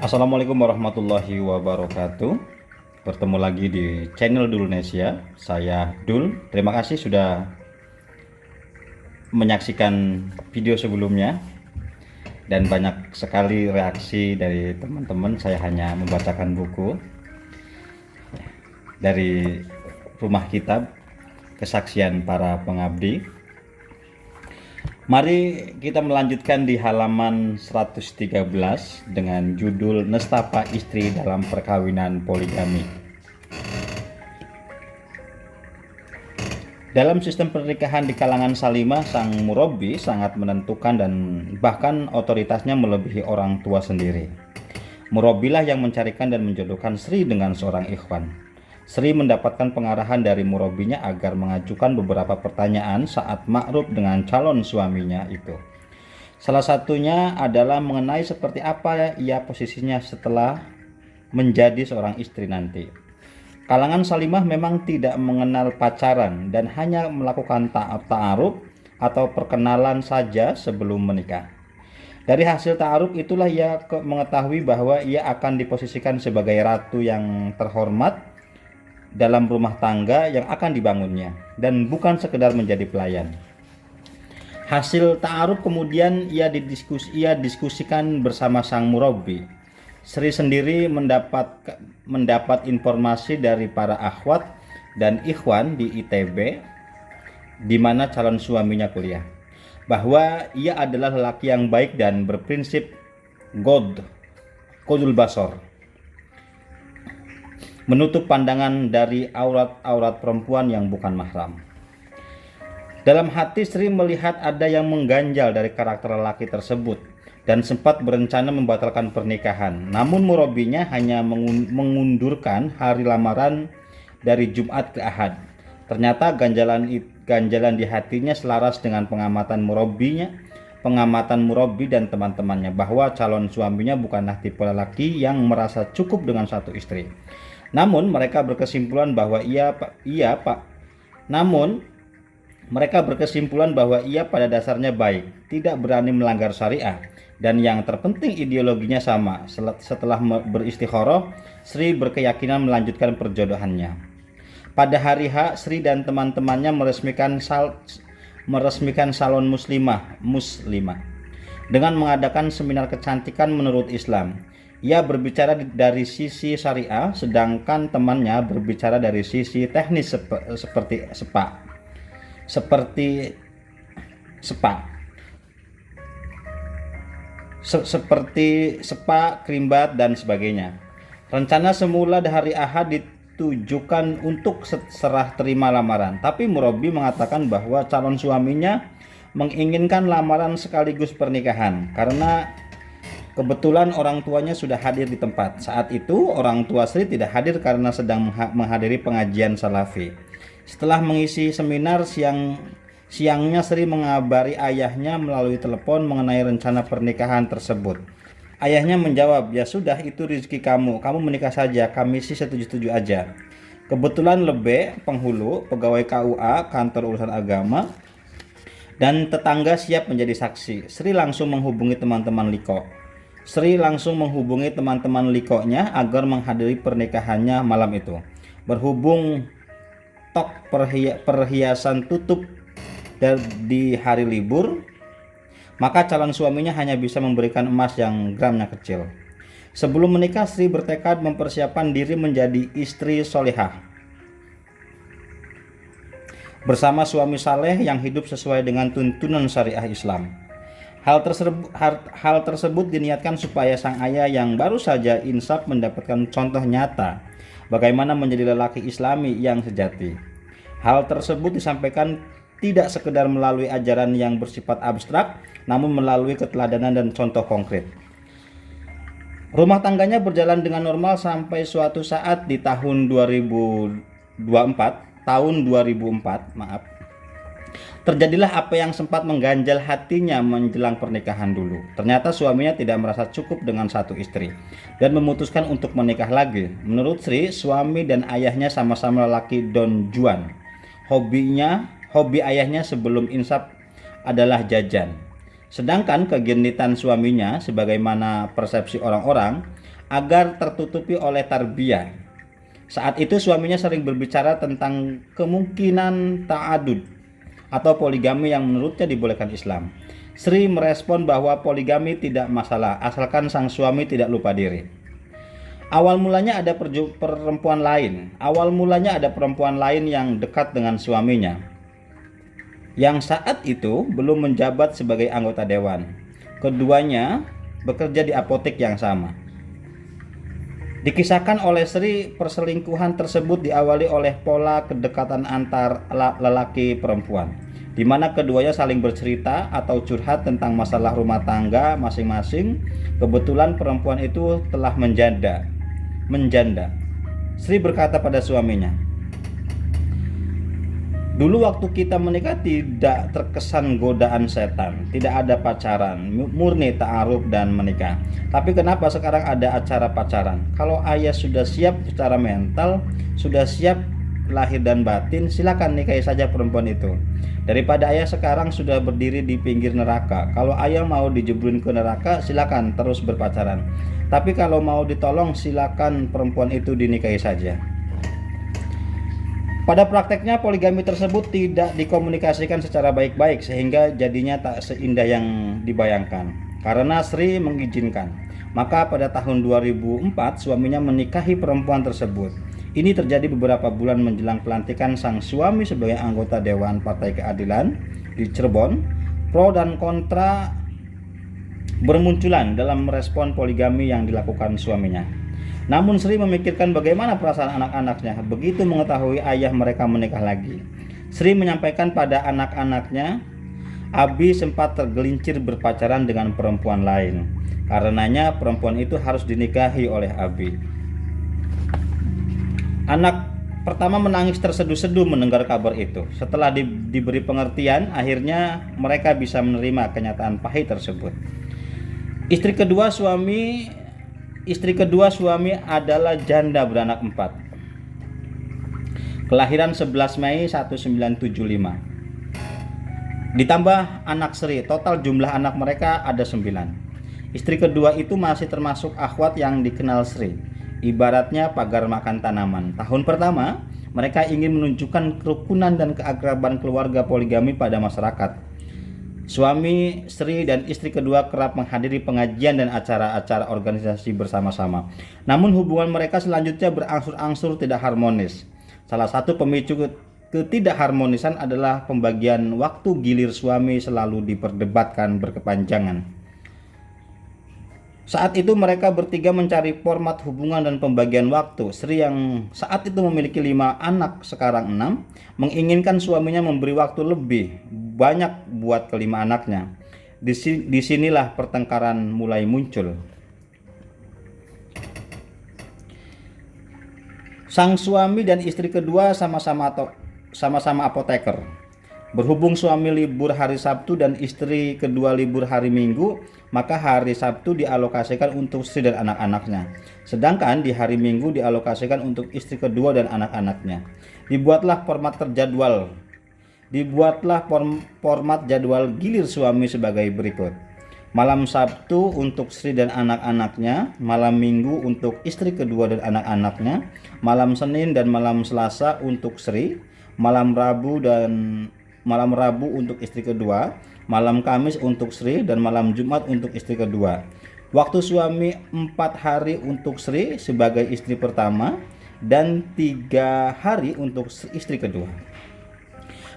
Assalamualaikum warahmatullahi wabarakatuh. Bertemu lagi di channel Dulnesia. Saya Dul. Terima kasih sudah menyaksikan video sebelumnya dan banyak sekali reaksi dari teman-teman. Saya hanya membacakan buku dari Rumah Kitab, Kesaksian Para Pengabdi. Mari kita melanjutkan di halaman 113 dengan judul Nestapa Istri dalam Perkawinan Poligami. Dalam sistem pernikahan di kalangan Salimah, sang murabbi sangat menentukan dan bahkan otoritasnya melebihi orang tua sendiri. Murabbilah yang mencarikan dan menjodohkan Sri dengan seorang ikhwan. Sri mendapatkan pengarahan dari murabbinya agar mengajukan beberapa pertanyaan saat ma'ruf dengan calon suaminya itu. Salah satunya adalah mengenai seperti apa ia posisinya setelah menjadi seorang istri nanti. Kalangan Salimah memang tidak mengenal pacaran dan hanya melakukan ta'aruf atau perkenalan saja sebelum menikah. Dari hasil ta'aruf itulah ia mengetahui bahwa ia akan diposisikan sebagai ratu yang terhormat dalam rumah tangga yang akan dibangunnya dan bukan sekedar menjadi pelayan. Hasil ta'aruf kemudian ia diskusikan bersama sang murabbi. Sri sendiri mendapat informasi dari para akhwat dan ikhwan di ITB di mana calon suaminya kuliah, bahwa ia adalah lelaki yang baik dan berprinsip Qodul Basor, menutup pandangan dari aurat-aurat perempuan yang bukan mahram. Dalam hati Sri melihat ada yang mengganjal dari karakter lelaki tersebut dan sempat berencana membatalkan pernikahan. Namun murabbinya hanya mengundurkan hari lamaran dari Jumat ke Ahad. Ternyata ganjalan di hatinya selaras dengan pengamatan murabbi dan teman-temannya bahwa calon suaminya bukanlah tipe lelaki yang merasa cukup dengan satu istri. Namun mereka berkesimpulan bahwa ia pada dasarnya baik, tidak berani melanggar syariah, dan yang terpenting ideologinya sama. Setelah beristikharah, Sri berkeyakinan melanjutkan perjodohannya. Pada hari H, Sri dan teman-temannya meresmikan salon muslimah dengan mengadakan seminar kecantikan menurut Islam. Ia berbicara dari sisi syariah, sedangkan temannya berbicara dari sisi teknis seperti spa, krimbat dan sebagainya. Rencana semula hari Ahad ditujukan untuk serah terima lamaran, tapi murabbi mengatakan bahwa calon suaminya menginginkan lamaran sekaligus pernikahan karena kebetulan orang tuanya sudah hadir di tempat. Saat itu orang tua Sri tidak hadir karena sedang menghadiri pengajian salafi. Setelah mengisi seminar, siangnya Sri mengabari ayahnya melalui telepon mengenai rencana pernikahan tersebut. Ayahnya menjawab, "Ya sudah, itu rezeki kamu menikah saja, kami sih setuju-setuju aja." Kebetulan Lebe, penghulu, pegawai KUA, kantor urusan agama, dan tetangga siap menjadi saksi. Sri langsung menghubungi teman-teman Likonya agar menghadiri pernikahannya malam itu. Berhubung perhiasan tutup di hari libur, maka calon suaminya hanya bisa memberikan emas yang gramnya kecil. Sebelum menikah, Sri bertekad mempersiapkan diri menjadi istri solehah bersama suami saleh yang hidup sesuai dengan tuntunan syariah Islam. Hal tersebut diniatkan supaya sang ayah yang baru saja insaf mendapatkan contoh nyata bagaimana menjadi lelaki Islami yang sejati. Hal tersebut disampaikan tidak sekedar melalui ajaran yang bersifat abstrak, namun melalui keteladanan dan contoh konkret. Rumah tangganya berjalan dengan normal sampai suatu saat di tahun 2004, terjadilah apa yang sempat mengganjal hatinya menjelang pernikahan dulu. Ternyata suaminya tidak merasa cukup dengan satu istri dan memutuskan untuk menikah lagi. Menurut Sri, suami dan ayahnya sama-sama lelaki Don Juan. Hobi ayahnya sebelum insaf adalah jajan. Sedangkan kegenitan suaminya, sebagaimana persepsi orang-orang, agar tertutupi oleh tarbiyah. Saat itu suaminya sering berbicara tentang kemungkinan ta'adud atau poligami yang menurutnya dibolehkan Islam. Sri merespon bahwa poligami tidak masalah asalkan sang suami tidak lupa diri. Awal mulanya ada perempuan lain yang dekat dengan suaminya, yang saat itu belum menjabat sebagai anggota dewan. Keduanya bekerja di apotek yang sama. Dikisahkan oleh Sri, perselingkuhan tersebut diawali oleh pola kedekatan antar lelaki perempuan, di mana keduanya saling bercerita atau curhat tentang masalah rumah tangga masing-masing. Kebetulan perempuan itu telah menjanda. Sri berkata pada suaminya, "Dulu waktu kita menikah tidak terkesan godaan setan, tidak ada pacaran, murni ta'aruf dan menikah. Tapi kenapa sekarang ada acara pacaran? Kalau ayah sudah siap secara mental, sudah siap lahir dan batin, silakan nikahi saja perempuan itu. Daripada ayah sekarang sudah berdiri di pinggir neraka. Kalau ayah mau dijeblurin ke neraka, silakan terus berpacaran. Tapi kalau mau ditolong, silakan perempuan itu dinikahi saja." Pada prakteknya poligami tersebut tidak dikomunikasikan secara baik-baik sehingga jadinya tak seindah yang dibayangkan. Karena Sri mengizinkan, maka pada tahun 2004 suaminya menikahi perempuan tersebut. Ini terjadi beberapa bulan menjelang pelantikan sang suami sebagai anggota Dewan Partai Keadilan di Cirebon. Pro dan kontra bermunculan dalam merespon poligami yang dilakukan suaminya. Namun Sri memikirkan bagaimana perasaan anak-anaknya begitu mengetahui ayah mereka menikah lagi. Sri menyampaikan pada anak-anaknya, Abi sempat tergelincir berpacaran dengan perempuan lain. Karenanya perempuan itu harus dinikahi oleh Abi. Anak pertama menangis terseduh-seduh mendengar kabar itu. Setelah diberi pengertian, akhirnya mereka bisa menerima kenyataan pahit tersebut. Istri kedua suami adalah janda beranak 4. Kelahiran 11 Mei 1975. Ditambah anak Sri, total jumlah anak mereka ada 9. Istri kedua itu masih termasuk akhwat yang dikenal Sri, ibaratnya pagar makan tanaman. Tahun pertama, mereka ingin menunjukkan kerukunan dan keakraban keluarga poligami pada masyarakat. Suami Sri dan istri kedua kerap menghadiri pengajian dan acara-acara organisasi bersama-sama. Namun hubungan mereka selanjutnya berangsur-angsur tidak harmonis. Salah satu pemicu ketidakharmonisan adalah pembagian waktu gilir suami selalu diperdebatkan berkepanjangan. Saat itu mereka bertiga mencari format hubungan dan pembagian waktu. Sri yang saat itu memiliki 5 anak, sekarang 6, menginginkan suaminya memberi waktu lebih banyak buat kelima anaknya. Disinilah pertengkaran mulai muncul. Sang suami dan istri kedua sama-sama apoteker. Berhubung suami libur hari Sabtu dan istri kedua libur hari Minggu, maka hari Sabtu dialokasikan untuk istri dan anak-anaknya. Sedangkan di hari Minggu dialokasikan untuk istri kedua dan anak-anaknya. Dibuatlah format jadwal gilir suami sebagai berikut. Malam Sabtu untuk Sri dan anak-anaknya, malam Minggu untuk istri kedua dan anak-anaknya, malam Senin dan malam Selasa untuk Sri, malam Rabu untuk istri kedua, malam Kamis untuk Sri, dan malam Jumat untuk istri kedua. Waktu suami 4 hari untuk Sri sebagai istri pertama dan 3 hari untuk istri kedua.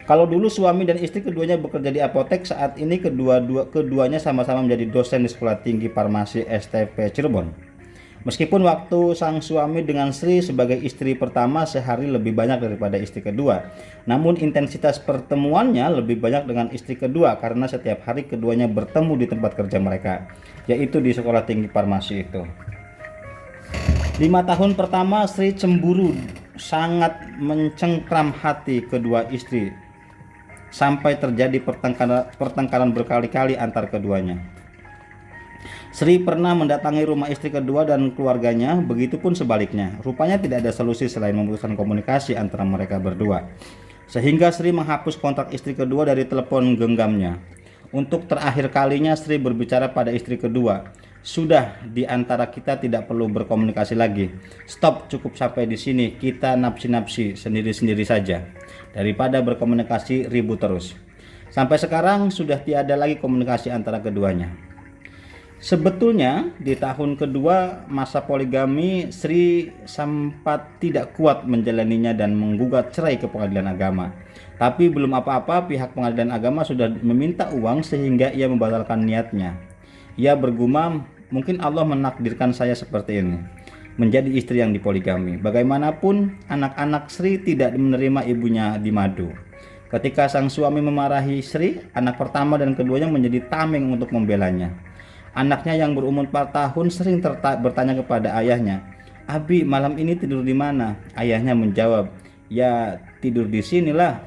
Kalau dulu suami dan istri keduanya bekerja di apotek, saat ini keduanya sama-sama menjadi dosen di Sekolah Tinggi Farmasi STP Cirebon. Meskipun waktu sang suami dengan Sri sebagai istri pertama sehari lebih banyak daripada istri kedua, namun intensitas pertemuannya lebih banyak dengan istri kedua karena setiap hari keduanya bertemu di tempat kerja mereka, yaitu di Sekolah Tinggi Farmasi itu. 5 tahun pertama Sri cemburu sangat mencengkram hati kedua istri sampai terjadi pertengkaran berkali-kali antar keduanya. Sri pernah mendatangi rumah istri kedua dan keluarganya, begitupun sebaliknya. Rupanya tidak ada solusi selain memutuskan komunikasi antara mereka berdua. Sehingga Sri menghapus kontak istri kedua dari telepon genggamnya. Untuk terakhir kalinya Sri berbicara pada istri kedua Sudah, di antara kita tidak perlu berkomunikasi lagi. Stop, cukup sampai di sini. Kita nafsi-nafsi sendiri-sendiri saja. Daripada berkomunikasi ribut terus. Sampai sekarang sudah tiada lagi komunikasi antara keduanya. Sebetulnya di tahun kedua masa poligami, Sri sempat tidak kuat menjalaninya dan menggugat cerai ke pengadilan agama. Tapi belum apa-apa, pihak pengadilan agama sudah meminta uang sehingga ia membatalkan niatnya. Ia bergumam, mungkin Allah menakdirkan saya seperti ini, menjadi istri yang dipoligami. Bagaimanapun, anak-anak Sri tidak menerima ibunya di madu. Ketika sang suami memarahi Sri, anak pertama dan keduanya menjadi tameng untuk membelanya. Anaknya yang berumur 4 tahun sering bertanya kepada ayahnya, "Abi, malam ini tidur di mana?" Ayahnya menjawab, "Ya, tidur di sinilah."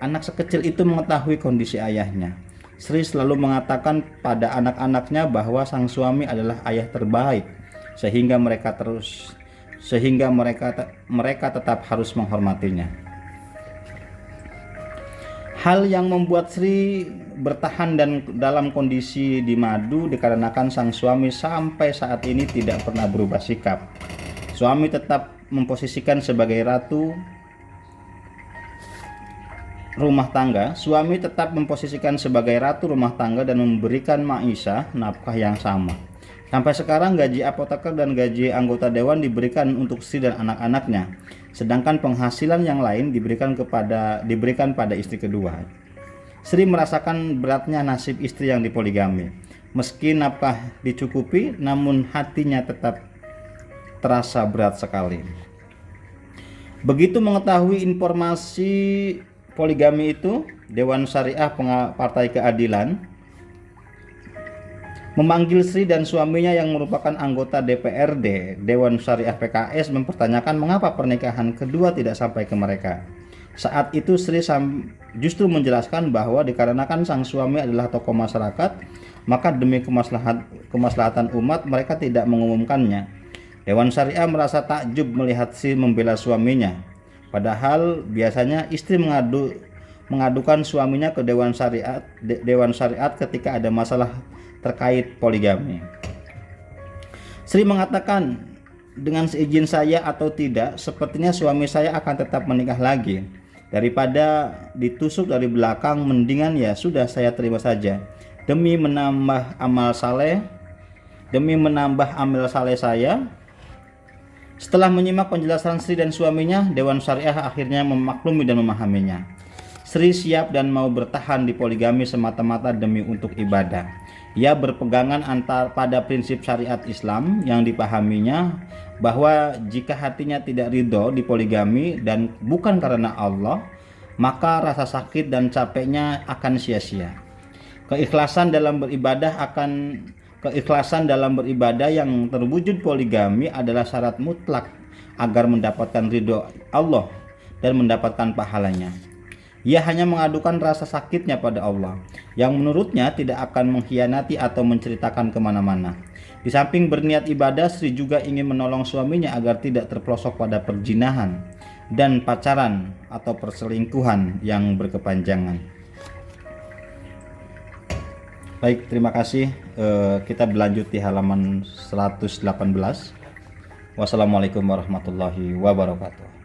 Anak sekecil itu mengetahui kondisi ayahnya. Sri selalu mengatakan pada anak-anaknya bahwa sang suami adalah ayah terbaik, sehingga mereka tetap harus menghormatinya. Hal yang membuat Sri bertahan dan dalam kondisi di madu dikarenakan sang suami sampai saat ini tidak pernah berubah sikap. Suami tetap memposisikan sebagai ratu rumah tangga. Suami tetap memposisikan sebagai ratu rumah tangga dan memberikan maisha, nafkah yang sama. Sampai sekarang gaji apoteker dan gaji anggota dewan diberikan untuk Sri dan anak-anaknya, sedangkan penghasilan yang lain diberikan pada istri kedua. Sri merasakan beratnya nasib istri yang dipoligami. Meski nafkah dicukupi, namun hatinya tetap terasa berat sekali. Begitu mengetahui informasi poligami itu, Dewan Syariah Partai Keadilan memanggil Sri dan suaminya yang merupakan anggota DPRD Dewan Syariah PKS mempertanyakan mengapa pernikahan kedua tidak sampai ke mereka. Saat itu Sri justru menjelaskan bahwa dikarenakan sang suami adalah tokoh masyarakat, maka demi kemaslahatan umat mereka tidak mengumumkannya. Dewan Syariah merasa takjub melihat Sri membela suaminya. Padahal biasanya istri mengadukan suaminya ke Dewan Syariat ketika ada masalah terkait poligami. Sri mengatakan, dengan seizin saya atau tidak, sepertinya suami saya akan tetap menikah lagi. Daripada ditusuk dari belakang, mendingan ya sudah saya terima saja. Demi menambah amal saleh saya. Setelah menyimak penjelasan Sri dan suaminya, Dewan Syariah akhirnya memaklumi dan memahaminya. Sri siap dan mau bertahan di poligami semata-mata demi untuk ibadah. Ia berpegangan pada prinsip syariat Islam yang dipahaminya, bahwa jika hatinya tidak ridho di poligami dan bukan karena Allah, maka rasa sakit dan capeknya akan sia-sia. Keikhlasan dalam beribadah yang terwujud poligami adalah syarat mutlak agar mendapatkan ridho Allah dan mendapatkan pahalanya. Ia hanya mengadukan rasa sakitnya pada Allah, yang menurutnya tidak akan mengkhianati atau menceritakan kemana-mana. Di samping berniat ibadah, Sri juga ingin menolong suaminya agar tidak terpelosok pada perjinahan dan pacaran atau perselingkuhan yang berkepanjangan. Baik, terima kasih. Kita berlanjut di halaman 118. Wassalamualaikum warahmatullahi wabarakatuh.